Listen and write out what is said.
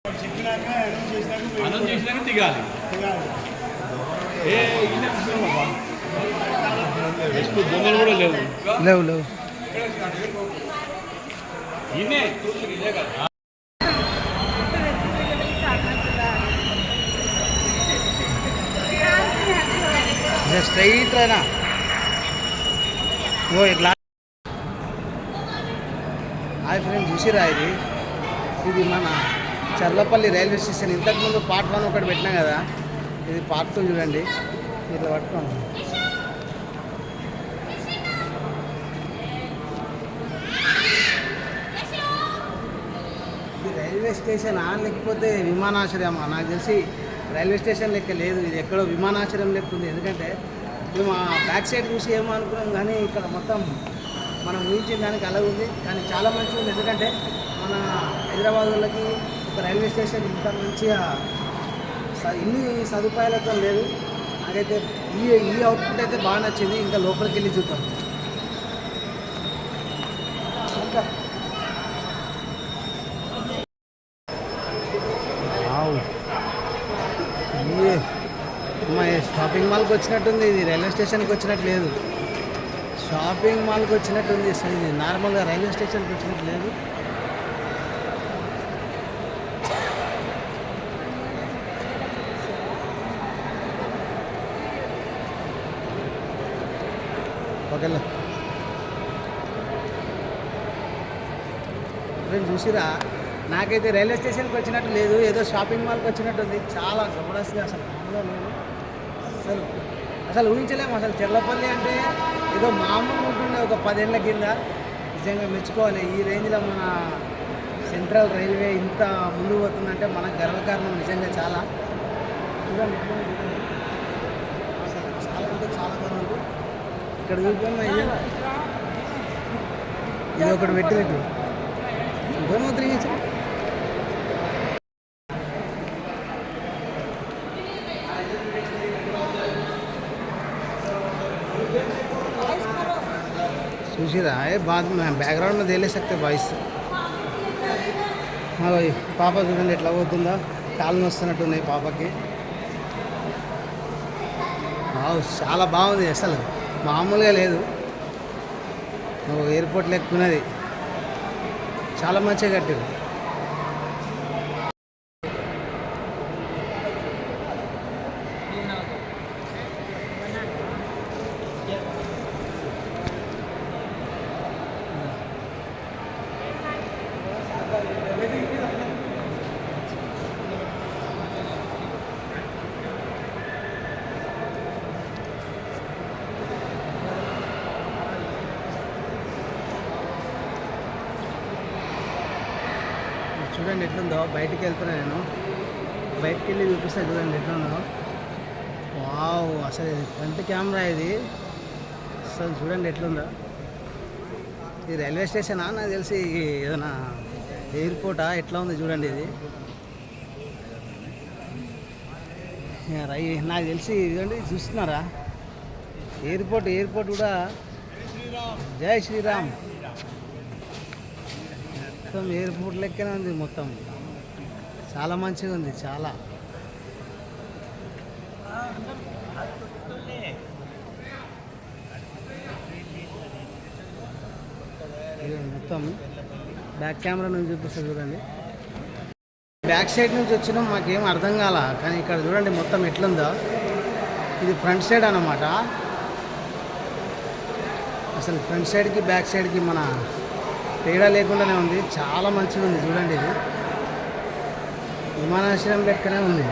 Announce చేసినాక దిగాలి. దొంగలు కూడా లేవు లేవు లేవు. స్ట్రైట్ రైనా ఓ ఇట్లా. హాయ్ ఫ్రెండ్స్, చూసిరా ఇది మన చర్లపల్లి రైల్వే స్టేషన్. ఇంతకుముందు పార్ట్ 1 ఒకటి పెట్టినా కదా, ఇది పార్ట్ 2 చూడండి. ఇట్లా పట్టుకోండి. ఇది రైల్వే స్టేషనా లేకపోతే విమానాశ్రయమా? నాకు తెలిసి రైల్వే స్టేషన్ లెక్క లేదు, ఇది ఎక్కడో విమానాశ్రయం లెక్క ఉంది. ఎందుకంటే మేము ఆ బ్యాక్ సైడ్ చూసి ఏమో అనుకున్నాం, కానీ ఇక్కడ మొత్తం మనం ఊహించిన దానికి అలాగే ఉంది. కానీ చాలా మంచిగా ఉంది, ఎందుకంటే మన హైదరాబాద్ వాళ్ళకి ఒక రైల్వే స్టేషన్ ఇంత మంచిగా ఇన్ని సదుపాయాలతో లేదు. నాకైతే ఈ అవుట్పుట్ అయితే బాగా నచ్చింది. ఇంకా లోపలికి వెళ్ళి చూద్దాం. షాపింగ్ మాల్కి వచ్చినట్టుంది, ఇది రైల్వే స్టేషన్కి వచ్చినట్టు లేదు. షాపింగ్ మాల్కి వచ్చినట్టుంది, ఇది నార్మల్గా రైల్వే స్టేషన్కి వచ్చినట్టు లేదు. ఓకేలా ఫ్రెండ్స్, చూసిరా, నాకైతే రైల్వే స్టేషన్కి వచ్చినట్టు లేదు, ఏదో షాపింగ్ మాల్కి వచ్చినట్టు ఉంది. చాలా జబర్దస్త్గా అసలు అసలు ఊహించలేము. అసలు చర్లపల్లి అంటే ఏదో మామూలు ఉంటుండే ఒక 10 ఏళ్ళ కింద. నిజంగా మెచ్చుకోవాలి, ఈ రేంజ్లో మన సెంట్రల్ రైల్వే ఇంత ముందుకు పోతుందంటే మనకు గర్వకారణం. నిజంగా చాలా చూడండి, చాలా అంటే చాలా బాగుంది. ఇక్కడ చూద్దాం, ఇది ఒకటి పెట్టి దూరం తిరిగి చూసిరా. బాగా బ్యాక్గ్రౌండ్ में दे ले सकते वॉइस. పాప చూడండి ఎట్లా పోతుందా, కాళ్ళు వస్తున్నట్టున్నాయి పాపకి. చాలా బాగుంది, అసలు మామూలుగా లేదు. ఎయిర్పోర్ట్ లెక్కున్నది, చాలా మంచిగా కట్టారు. చూడండి ఎట్లుందో. బయటికి వెళ్తున్నా, నేను బయటికి వెళ్ళి చూపిస్తాను. చూడండి ఎట్లుందో. వావ్, అసలు ఇది ఫ్రంట్ కెమెరా ఇది. అసలు చూడండి ఎట్లుందో. ఇది రైల్వే స్టేషనా? నాకు తెలిసి ఏదైనా ఎయిర్పోర్టా? ఎట్లా ఉంది చూడండి ఇది. నాకు తెలిసి ఇదండి, చూస్తున్నారా, ఎయిర్పోర్ట్ కూడా. జై శ్రీరామ్. మొత్తం ఎయిర్పోర్ట్ లెక్కనే ఉంది, మొత్తం చాలా మంచిగా ఉంది. చాలా మొత్తం బ్యాక్ కెమెరా నుంచి చూపిస్తుంది చూడండి. బ్యాక్ సైడ్ నుంచి వచ్చినాం, మాకేం అర్థం కాల. కానీ ఇక్కడ చూడండి మొత్తం ఎట్లుందో. ఇది ఫ్రంట్ సైడ్ అన్నమాట. అసలు ఫ్రంట్ సైడ్కి బ్యాక్ సైడ్కి మన తేడా లేకుండానే ఉంది. చాలా మంచిగా ఉంది చూడండి. ఇది విమానాశ్రయం లెక్కనే ఉంది.